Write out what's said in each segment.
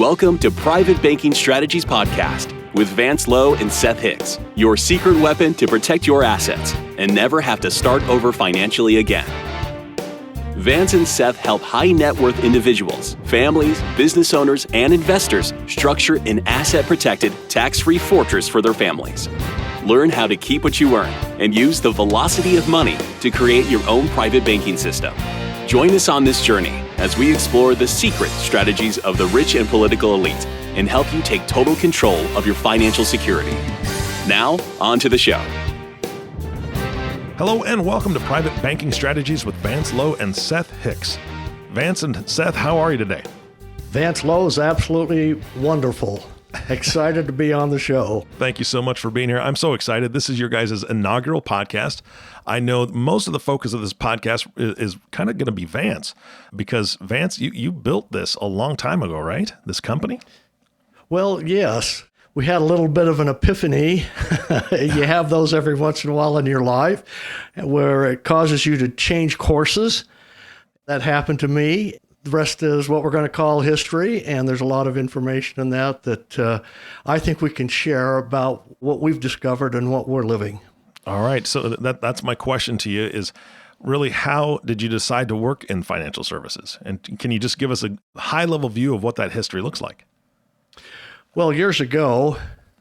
Welcome to Private Banking Strategies Podcast with Vance, Lowe, and Seth Hicks, your secret weapon to protect your assets and never have to start over financially again. Vance and Seth help high net worth individuals, families, business owners, and investors structure an asset-protected, tax-free fortress for their families. Learn how to keep what you earn and use the velocity of money to create your own private banking system. Join us on this journey as we explore the secret strategies of the rich and political elite and help you take total control of your financial security. Now, on to the show. Hello and welcome to Private Banking Strategies with Vance, Lowe, and Seth Hicks. Vance and Seth, how are you today? Vance Lowe is absolutely wonderful. Excited to be on the show. Thank you so much for being here. I'm so excited. This is your guys' inaugural podcast. I know most of the focus of this podcast is kind of going to be Vance, because Vance, you built this a long time ago, right? This company? Well, yes. We had a little bit of an epiphany. You have those every once in a while in your life where it causes you to change courses. That happened to me. The rest is what we're going to call history, and there's a lot of information in that I think we can share about what we've discovered and what we're living. All right, so that's my question to you is really, how did you decide to work in financial services? And can you just give us a high-level view of what that history looks like? Well, years ago,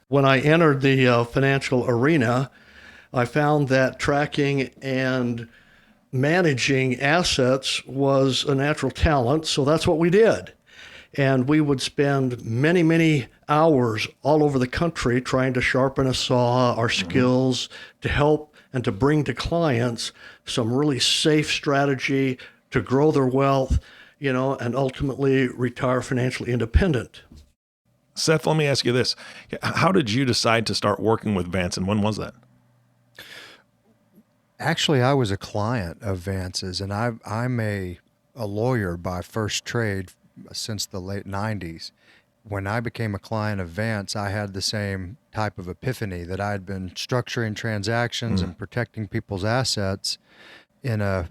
when I entered the financial arena, I found that tracking and managing assets was a natural talent, so that's what we did. And we would spend many, many hours all over the country trying to sharpen a saw, our skills, to help and to bring to clients some really safe strategy to grow their wealth, and ultimately retire financially independent. Seth, let me ask you this. How did you decide to start working with Vance, and when was that? Actually, I was a client of Vance's, and I'm a lawyer by first trade since the late 90s. When I became a client of Vance, I had the same type of epiphany that I had been structuring transactions and protecting people's assets in a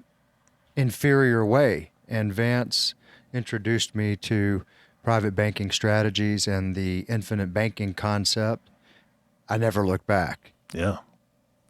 inferior way. And Vance introduced me to private banking strategies and the infinite banking concept. I never looked back. Yeah.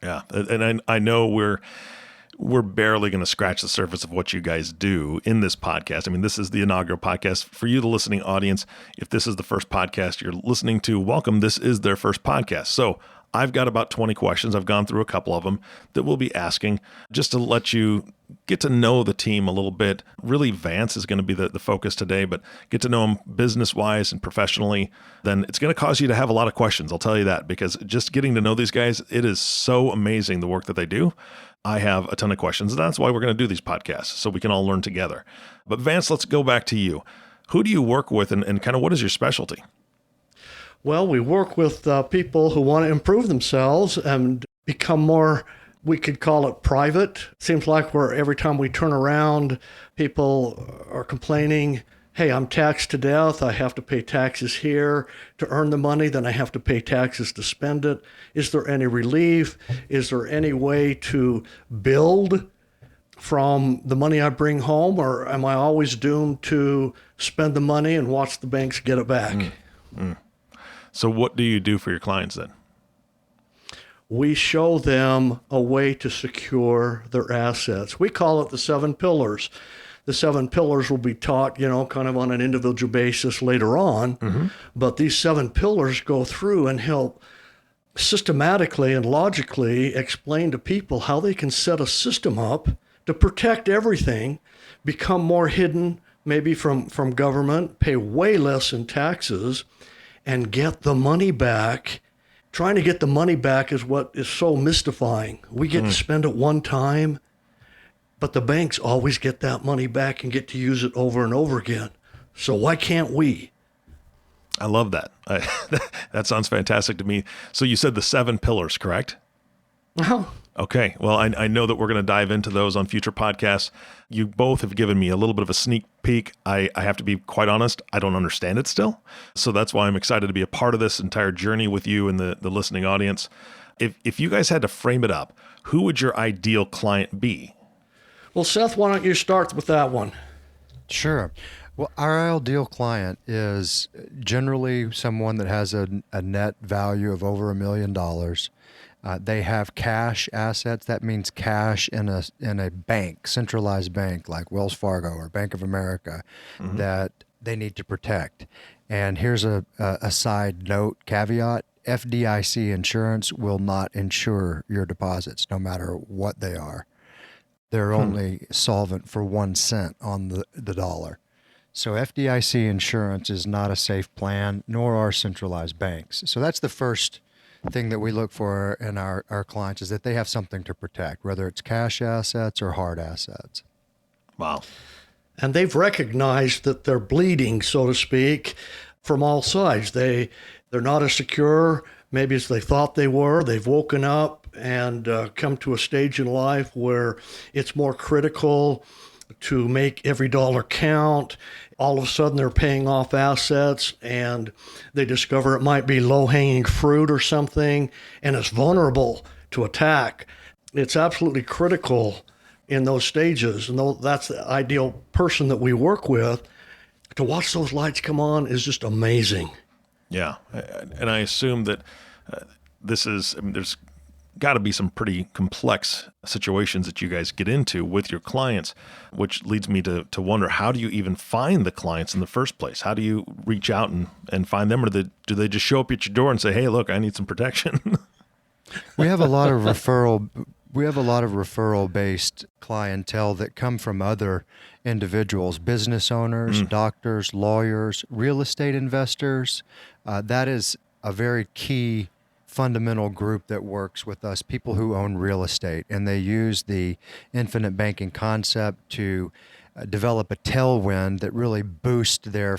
And I know we're barely going to scratch the surface of what you guys do in this podcast. I mean, this is the inaugural podcast. For you, the listening audience, if this is the first podcast you're listening to, welcome. This is their first podcast. So I've got about 20 questions. I've gone through a couple of them that we'll be asking just to let you get to know the team a little bit. Really, Vance is going to be the focus today, but get to know him business-wise and professionally. Then it's going to cause you to have a lot of questions, I'll tell you that, because just getting to know these guys, it is so amazing the work that they do. I have a ton of questions, and that's why we're going to do these podcasts, so we can all learn together. But Vance, let's go back to you. Who do you work with, and kind of what is your specialty? Well, we work with people who want to improve themselves and become more, we could call it private. Seems like every time we turn around, people are complaining, hey, I'm taxed to death. I have to pay taxes here to earn the money. Then I have to pay taxes to spend it. Is there any relief? Is there any way to build from the money I bring home? Or am I always doomed to spend the money and watch the banks get it back? So what do you do for your clients then? We show them a way to secure their assets. We call it the 7 pillars. The 7 pillars will be taught, kind of on an individual basis later on. But these 7 pillars go through and help systematically and logically explain to people how they can set a system up to protect everything, become more hidden, maybe from government, pay way less in taxes, and get the money back. Trying to get the money back is what is so mystifying. We get to spend it one time, but the banks always get that money back and get to use it over and over again. So why can't we? I love that. That sounds fantastic to me. So you said the 7 pillars, correct? Okay. Well, I know that we're going to dive into those on future podcasts. You both have given me a little bit of a sneak peek. I have to be quite honest, I don't understand it still. So that's why I'm excited to be a part of this entire journey with you and the listening audience. If you guys had to frame it up, who would your ideal client be? Well, Seth, why don't you start with that one? Sure. Well, our ideal client is generally someone that has a net value of over $1 million. They have cash assets. That means cash in a bank, centralized bank like Wells Fargo or Bank of America, that they need to protect. And here's a side note, caveat: FDIC insurance will not insure your deposits, no matter what they are. They're only solvent for 1 cent on the dollar. So FDIC insurance is not a safe plan, nor are centralized banks. So that's the first thing that we look for in our clients, is that they have something to protect, whether it's cash assets or hard assets. Wow. And they've recognized that they're bleeding, so to speak, from all sides. They're not as secure maybe as they thought they were. They've woken up and come to a stage in life where it's more critical to make every dollar count. All of a sudden they're paying off assets and they discover it might be low-hanging fruit or something, and it's vulnerable to attack. It's absolutely critical in those stages, and that's the ideal person that we work with. To watch those lights come on is just amazing. Yeah. And I assume that there's got to be some pretty complex situations that you guys get into with your clients, which leads me to wonder, how do you even find the clients in the first place? How do you reach out and find them? Or do they just show up at your door and say, hey, look, I need some protection? We have a lot of referral-based clientele that come from other individuals, business owners, doctors, lawyers, real estate investors. That is a very key fundamental group that works with us, people who own real estate, and they use the infinite banking concept to develop a tailwind that really boosts their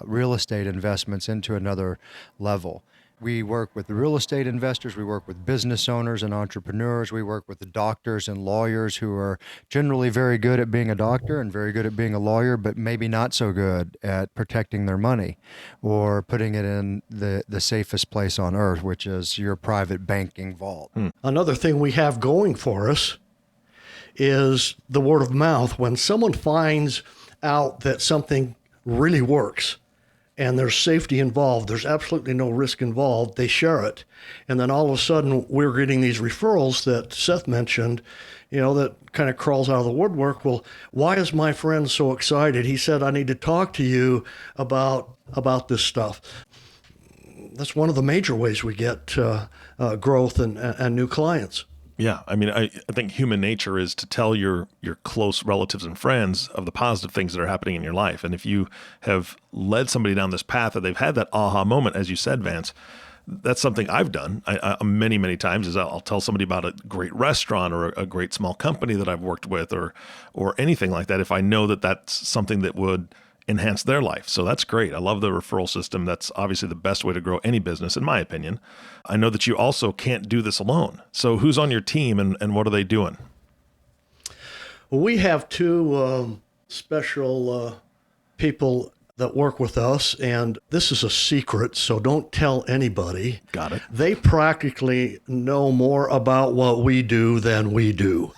real estate investments into another level. We work with the real estate investors, we work with business owners and entrepreneurs, we work with the doctors and lawyers who are generally very good at being a doctor and very good at being a lawyer, but maybe not so good at protecting their money or putting it in the safest place on earth, which is your private banking vault. Another thing we have going for us is the word of mouth. When someone finds out that something really works, and there's safety involved, there's absolutely no risk involved, they share it. And then all of a sudden, we're getting these referrals that Seth mentioned, that kind of crawls out of the woodwork. Well, why is my friend so excited? He said, I need to talk to you about this stuff. That's one of the major ways we get growth and new clients. Yeah, I mean, I think human nature is to tell your close relatives and friends of the positive things that are happening in your life. And if you have led somebody down this path that they've had that aha moment, as you said, Vance, that's something I've done many, many times. Is I'll tell somebody about a great restaurant or a great small company that I've worked with or anything like that, if I know that that's something that would enhance their life. So that's great. I love the referral system. That's obviously the best way to grow any business, in my opinion. I know that you also can't do this alone. So who's on your team and what are they doing? Well, we have two special people that work with us, and this is a secret, so don't tell anybody. Got it. They practically know more about what we do than we do.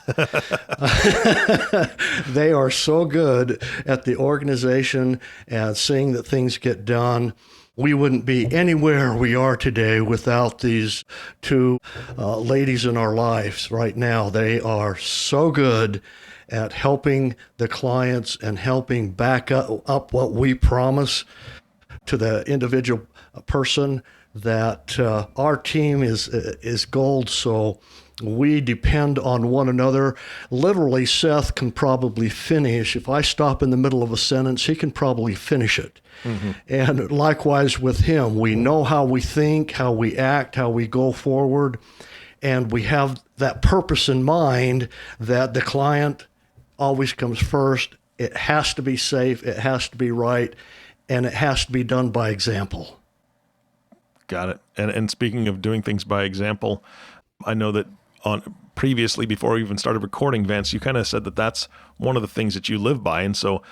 They are so good at the organization and seeing that things get done. We wouldn't be anywhere we are today without these two ladies in our lives right now. They are so good at helping the clients and helping back up what we promise to the individual person, that our team is gold. So we depend on one another. Literally, Seth can probably finish. If I stop in the middle of a sentence, he can probably finish it. Mm-hmm. And likewise with him, we know how we think, how we act, how we go forward. And we have that purpose in mind that the client always comes first. It has to be safe, it has to be right, and it has to be done by example. Got it. And speaking of doing things by example, I know that previously, before we even started recording, Vance, you kind of said that that's one of the things that you live by. And so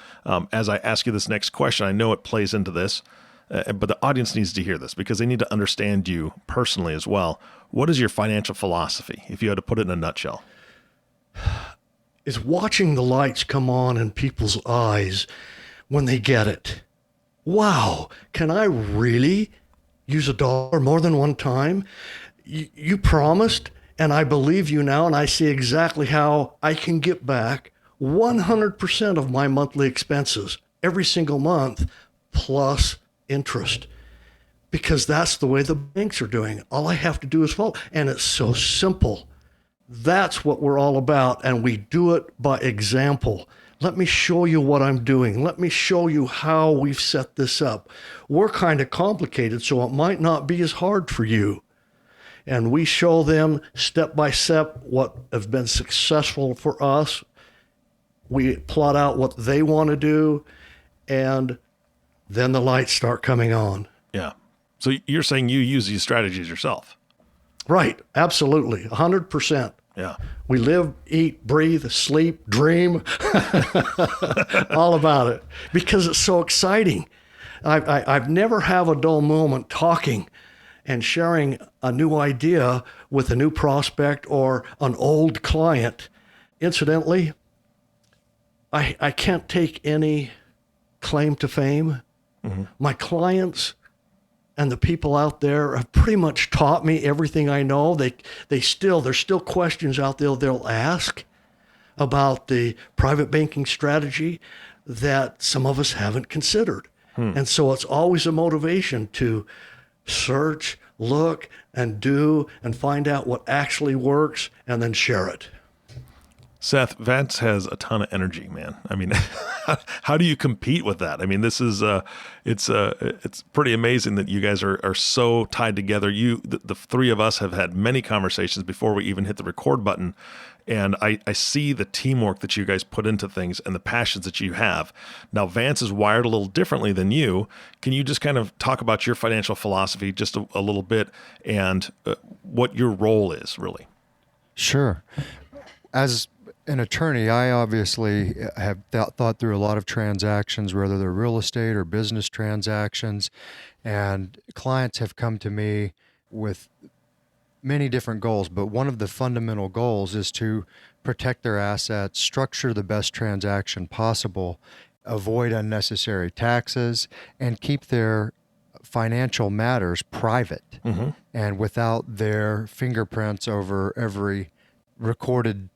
as I ask you this next question, I know it plays into this, but the audience needs to hear this because they need to understand you personally as well. What is your financial philosophy, if you had to put it in a nutshell? Is watching the lights come on in people's eyes when they get it. Wow, can I really use $1 more than one time? You promised, and I believe you now, and I see exactly how I can get back 100% of my monthly expenses every single month, plus interest. Because that's the way the banks are doing it. All I have to do is follow. And it's so simple. That's what we're all about. And we do it by example. Let me show you what I'm doing. Let me show you how we've set this up. We're kind of complicated, so it might not be as hard for you. And we show them step by step what have been successful for us. We plot out what they want to do, and then the lights start coming on. Yeah. So you're saying you use these strategies yourself? Right. Absolutely. 100%. Yeah. We live, eat, breathe, sleep, dream, all about it, because it's so exciting. I've never have a dull moment talking and sharing a new idea with a new prospect or an old client. Incidentally, I can't take any claim to fame. Mm-hmm. My clients and the people out there have pretty much taught me everything I know. There's still questions out there they'll ask about the private banking strategy that some of us haven't considered. And so it's always a motivation to search, look, and do, and find out what actually works, and then share it. Seth, Vance has a ton of energy, man. I mean, how do you compete with that? I mean, this is it's pretty amazing that you guys are so tied together. The three of us have had many conversations before we even hit the record button, and I see the teamwork that you guys put into things and the passions that you have. Now, Vance is wired a little differently than you. Can you just kind of talk about your financial philosophy just a little bit and what your role is, really? Sure. As an attorney, I obviously have thought through a lot of transactions, whether they're real estate or business transactions, and clients have come to me with many different goals, but one of the fundamental goals is to protect their assets, structure the best transaction possible, avoid unnecessary taxes, and keep their financial matters private and without their fingerprints over every recorded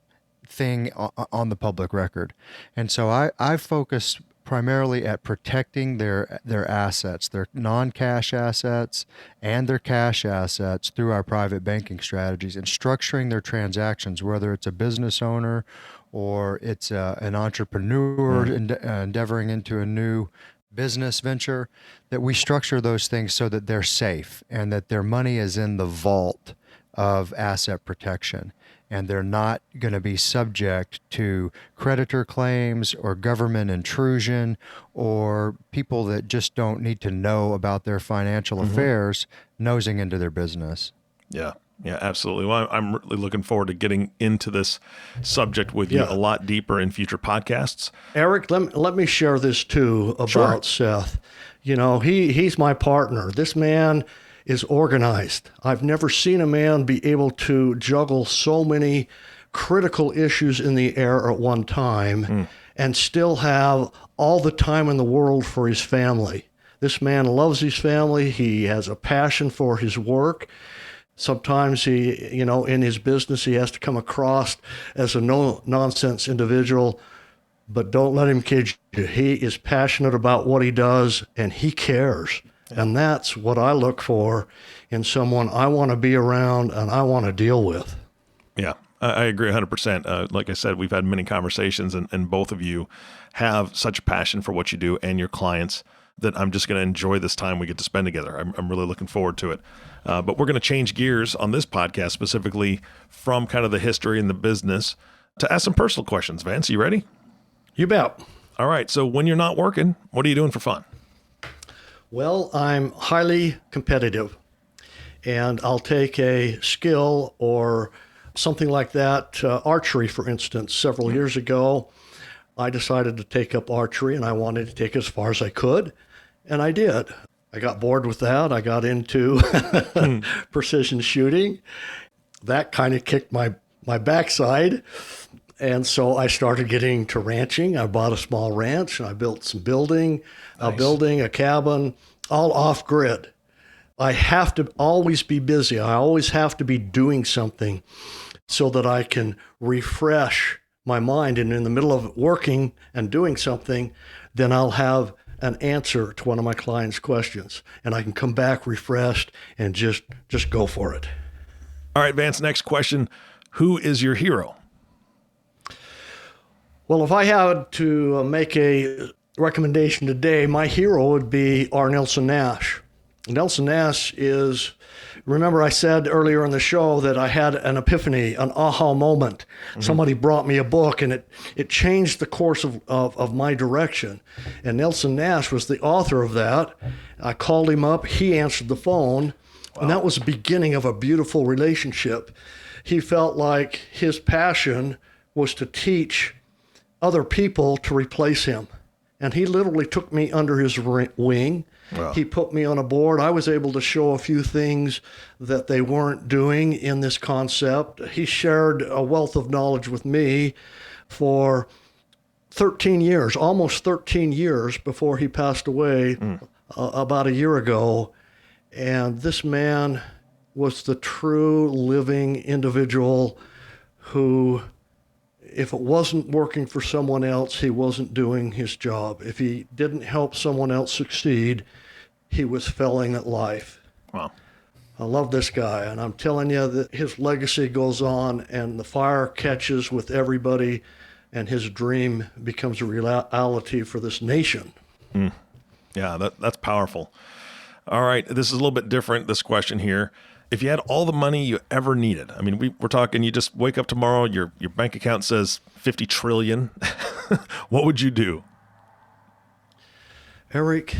thing on the public record. And so I focus primarily at protecting their assets, their non-cash assets and their cash assets through our private banking strategies and structuring their transactions, whether it's a business owner or it's an entrepreneur endeavoring into a new business venture, that we structure those things so that they're safe and that their money is in the vault of asset protection, and they're not going to be subject to creditor claims or government intrusion or people that just don't need to know about their financial affairs nosing into their business. Yeah, absolutely. Well, I'm really looking forward to getting into this subject with you a lot deeper in future podcasts. Eric, let me share this too about Seth. You know, he's my partner. This man is organized. I've never seen a man be able to juggle so many critical issues in the air at one time and still have all the time in the world for his family. This man loves his family. He has a passion for his work. Sometimes he, in his business, he has to come across as a no-nonsense individual, but don't let him kid you. He is passionate about what he does, and he cares. And that's what I look for in someone I want to be around and I want to deal with. Yeah, I agree 100%. Like I said, we've had many conversations, and both of you have such a passion for what you do and your clients that I'm just going to enjoy this time we get to spend together. I'm really looking forward to it. But we're going to change gears on this podcast, specifically from kind of the history and the business, to ask some personal questions. Vance, you ready? You bet. All right. So when you're not working, what are you doing for fun? Well, I'm highly competitive, and I'll take a skill or something like that. Archery, for instance, several years ago, I decided to take up archery, and I wanted to take it as far as I could, and I did. I got bored with that. I got into precision shooting. That kind of kicked my backside, And so I started getting to ranching. I bought a small ranch and I built some building, a cabin, all off grid. I have to always be busy. I always have to be doing something so that I can refresh my mind. And in the middle of working and doing something, then I'll have an answer to one of my clients' questions. And I can come back refreshed and just go for it. All right, Vance, next question. Who is your hero? Well, if I had to make a recommendation today, my hero would be R. Nelson Nash. Nelson Nash is, remember I said earlier in the show that I had an epiphany, an aha moment. Mm-hmm. Somebody brought me a book and it changed the course of my direction. And Nelson Nash was the author of that. I called him up, he answered the phone, and that was the beginning of a beautiful relationship. He felt like his passion was to teach other people to replace him. And he literally took me under his wing. Wow. He put me on a board. I was able to show a few things that they weren't doing in this concept. He shared a wealth of knowledge with me for 13 years, almost 13 years before he passed away about a year ago. And this man was the true living individual who, if it wasn't working for someone else, he wasn't doing his job. If he didn't help someone else succeed, he was failing at life. Wow. I love this guy, and I'm telling you that his legacy goes on, and the fire catches with everybody, and his dream becomes a reality for this nation. Yeah, that's powerful. All right, this is a little bit different, this question here. If you had all the money you ever needed, I mean, we're talking, you just wake up tomorrow, your bank account says 50 trillion. What would you do? Eric,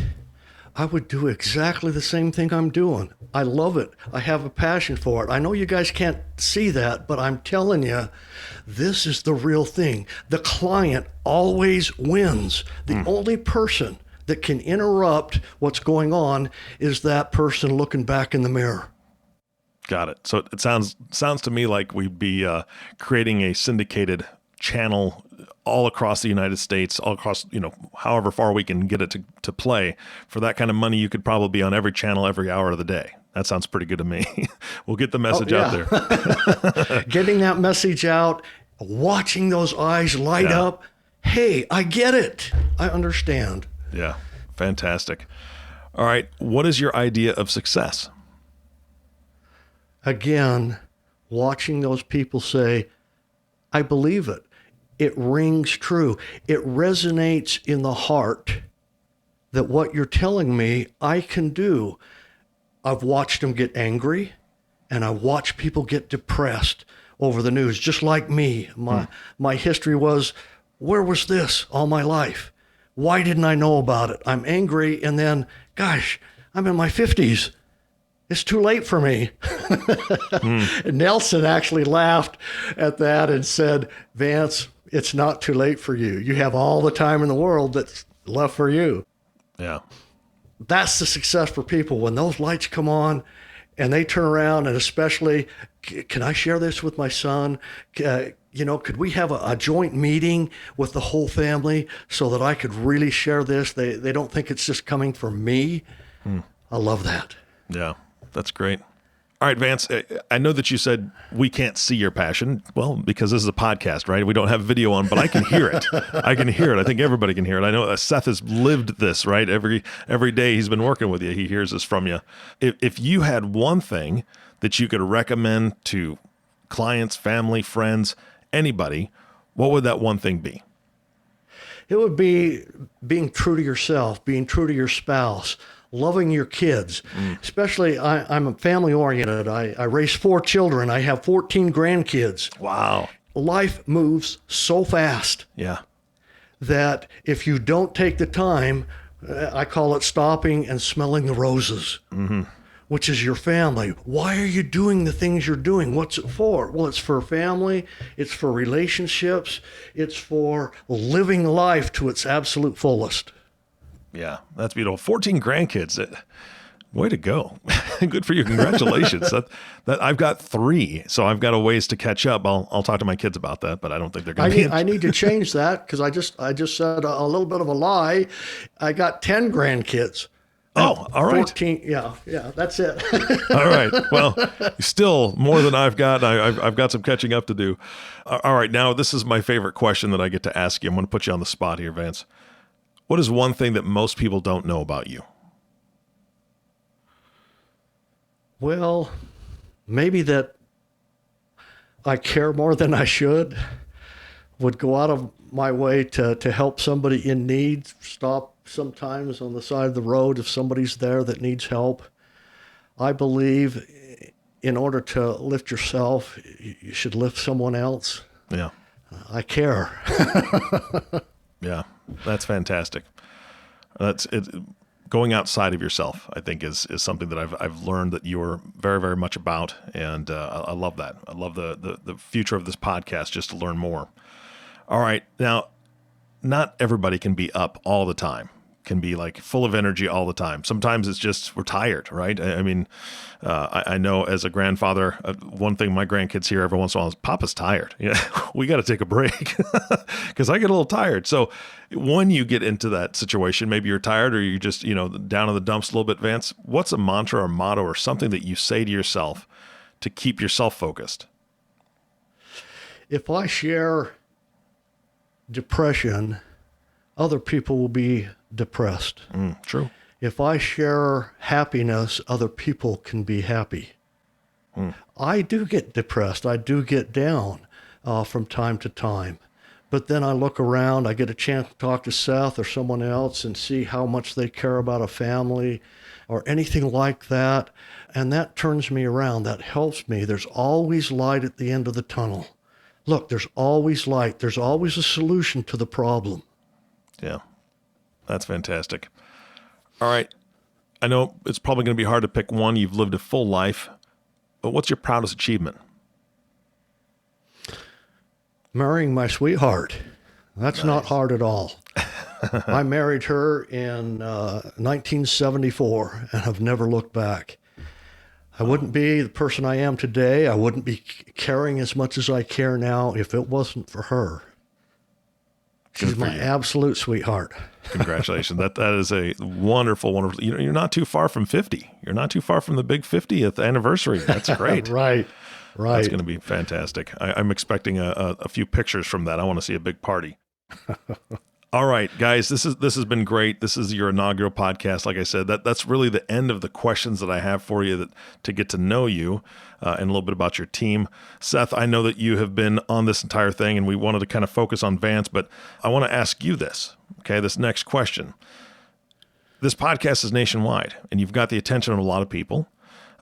I would do exactly the same thing I'm doing. I love it. I have a passion for it. I know you guys can't see that, but I'm telling you, this is the real thing. The client always wins. The only person that can interrupt what's going on is that person looking back in the mirror. Got it. So it sounds to me like we'd be creating a syndicated channel all across the United States, all across, however far we can get it to play. For that kind of money, you could probably be on every channel every hour of the day. That sounds pretty good to me. We'll get the message out there. Getting that message out, watching those eyes light up. Hey, I get it. I understand. Yeah. Fantastic. All right. What is your idea of success? Again, watching those people say, I believe it. It rings true. It resonates in the heart that what you're telling me, I can do. I've watched them get angry, and I've watched people get depressed over the news, just like me. My history was, where was this all my life? Why didn't I know about it? I'm angry, and then, gosh, I'm in my 50s. It's too late for me. Nelson actually laughed at that and said, Vance, it's not too late for you. You have all the time in the world that's left for you. Yeah. That's the success for people. When those lights come on and they turn around, and especially, can I share this with my son? Could we have a joint meeting with the whole family so that I could really share this? They don't think it's just coming from me. I love that. Yeah. That's great. All right, Vance, I know that you said we can't see your passion. Well, because this is a podcast, right? We don't have video on, but I can hear it. I can hear it. I think everybody can hear it. I know Seth has lived this, right? Every day he's been working with you, he hears this from you. If you had one thing that you could recommend to clients, family, friends, anybody, what would that one thing be? It would be being true to yourself, being true to your spouse, loving your kids. Especially, I'm family oriented. I raised 4 children. I have 14 grandkids. Wow. Life moves so fast. Yeah. That if you don't take the time, I call it stopping and smelling the roses, which is your family. Why are you doing the things you're doing? What's it for? Well, it's for family. It's for relationships. It's for living life to its absolute fullest. Yeah, that's beautiful. 14 grandkids. Way to go. Good for you. Congratulations. that I've got 3, so I've got a ways to catch up. I'll talk to my kids about that, but I don't think they're going to be. I need to change that because I just said a little bit of a lie. I got 10 grandkids. Oh, all right. 14. Yeah, that's it. All right. Well, still more than I've got. I've got some catching up to do. All right. Now, this is my favorite question that I get to ask you. I'm going to put you on the spot here, Vance. What is one thing that most people don't know about you? Well, maybe that I care more than I should, would go out of my way to help somebody in need, stop sometimes on the side of the road if somebody's there that needs help. I believe in order to lift yourself, you should lift someone else. Yeah. I care. Yeah, that's fantastic. That's it. Going outside of yourself, I think, is something that I've learned that you're very, very much about, and I love that. I love the future of this podcast just to learn more. All right, now, not everybody can be up all the time, can be like full of energy all the time. Sometimes it's just we're tired, right? I mean, I know as a grandfather, one thing my grandkids hear every once in a while is, "Papa's tired. Yeah, we got to take a break," because I get a little tired. So when you get into that situation, maybe you're tired or you're just down in the dumps a little bit, Vance, what's a mantra or motto or something that you say to yourself to keep yourself focused? If I share depression, other people will be depressed. True. If I share happiness, other people can be happy. I do get depressed. I do get down from time to time. But then I look around, I get a chance to talk to Seth or someone else and see how much they care about a family or anything like that. And that turns me around. That helps me. There's always light at the end of the tunnel. Look, there's always light. There's always a solution to the problem. Yeah, that's fantastic. All right. I know it's probably going to be hard to pick one. You've lived a full life, but what's your proudest achievement? Marrying my sweetheart. That's not hard at all. I married her in 1974 and have never looked back. I wouldn't be the person I am today. I wouldn't be caring as much as I care now if it wasn't for her. She's my absolute sweetheart. Congratulations. That is a wonderful, wonderful. You're not too far from 50. You're not too far from the big 50th anniversary. That's great. Right. That's going to be fantastic. I'm expecting a few pictures from that. I want to see a big party. All right, guys, this has been great. This is your inaugural podcast. Like I said, that's really the end of the questions that I have for you to get to know you and a little bit about your team. Seth, I know that you have been on this entire thing, and we wanted to kind of focus on Vance, but I want to ask you this, okay, this next question. This podcast is nationwide, and you've got the attention of a lot of people.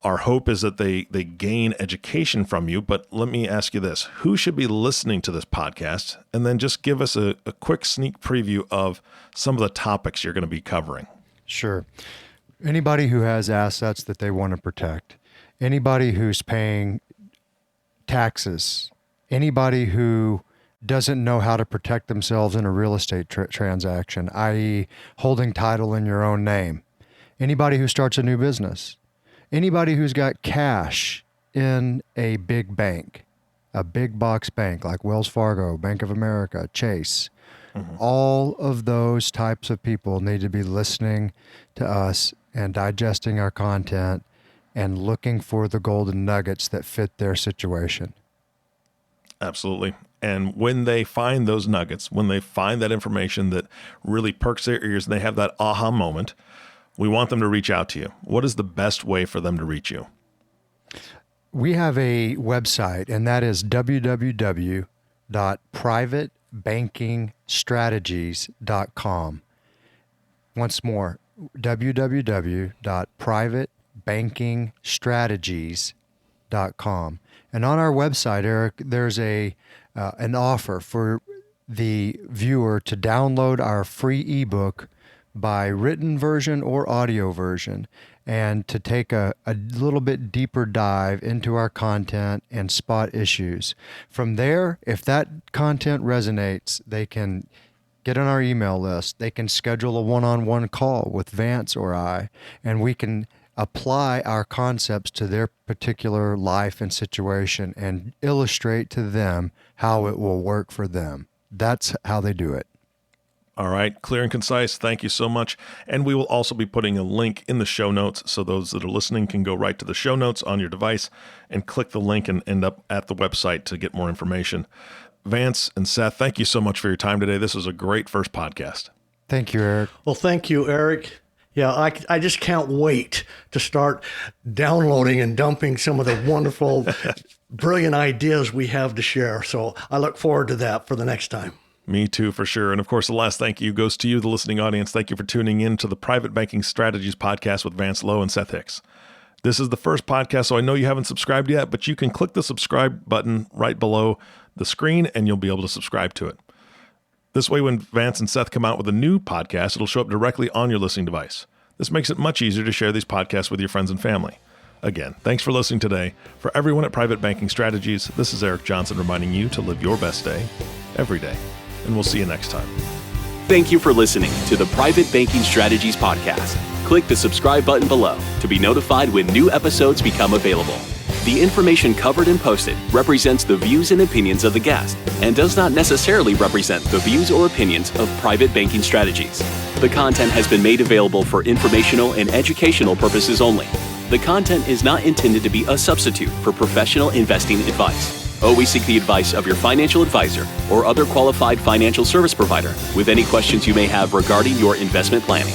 Our hope is that they gain education from you, but let me ask you this. Who should be listening to this podcast? And then just give us a quick sneak preview of some of the topics you're going to be covering. Sure. Anybody who has assets that they want to protect, anybody who's paying taxes, anybody who doesn't know how to protect themselves in a real estate transaction, i.e. holding title in your own name, anybody who starts a new business, anybody who's got cash in a big bank, a big box bank like Wells Fargo, Bank of America, Chase, all of those types of people need to be listening to us and digesting our content and looking for the golden nuggets that fit their situation. Absolutely. And when they find those nuggets, when they find that information that really perks their ears and they have that aha moment, we want them to reach out to you. What is the best way for them to reach you? We have a website, and that is www.privatebankingstrategies.com. Once more, www.privatebankingstrategies.com. And on our website, Eric, there's an offer for the viewer to download our free ebook by written version or audio version, and to take a little bit deeper dive into our content and spot issues. From there, if that content resonates, they can get on our email list. They can schedule a one-on-one call with Vance or I, and we can apply our concepts to their particular life and situation and illustrate to them how it will work for them. That's how they do it. All right, clear and concise. Thank you so much. And we will also be putting a link in the show notes so those that are listening can go right to the show notes on your device and click the link and end up at the website to get more information. Vance and Seth, thank you so much for your time today. This was a great first podcast. Thank you, Eric. Well, thank you, Eric. Yeah, I just can't wait to start downloading and dumping some of the wonderful, brilliant ideas we have to share. So I look forward to that for the next time. Me too, for sure. And of course, the last thank you goes to you, the listening audience. Thank you for tuning in to the Private Banking Strategies podcast with Vance Lowe and Seth Hicks. This is the first podcast, so I know you haven't subscribed yet, but you can click the subscribe button right below the screen and you'll be able to subscribe to it. This way, when Vance and Seth come out with a new podcast, it'll show up directly on your listening device. This makes it much easier to share these podcasts with your friends and family. Again, thanks for listening today. For everyone at Private Banking Strategies, this is Eric Johnson reminding you to live your best day every day. And we'll see you next time. Thank you for listening to the Private Banking Strategies podcast. Click the subscribe button below to be notified when new episodes become available. The information covered and posted represents the views and opinions of the guest and does not necessarily represent the views or opinions of Private Banking Strategies. The content has been made available for informational and educational purposes only. The content is not intended to be a substitute for professional investing advice. Always seek the advice of your financial advisor or other qualified financial service provider with any questions you may have regarding your investment planning.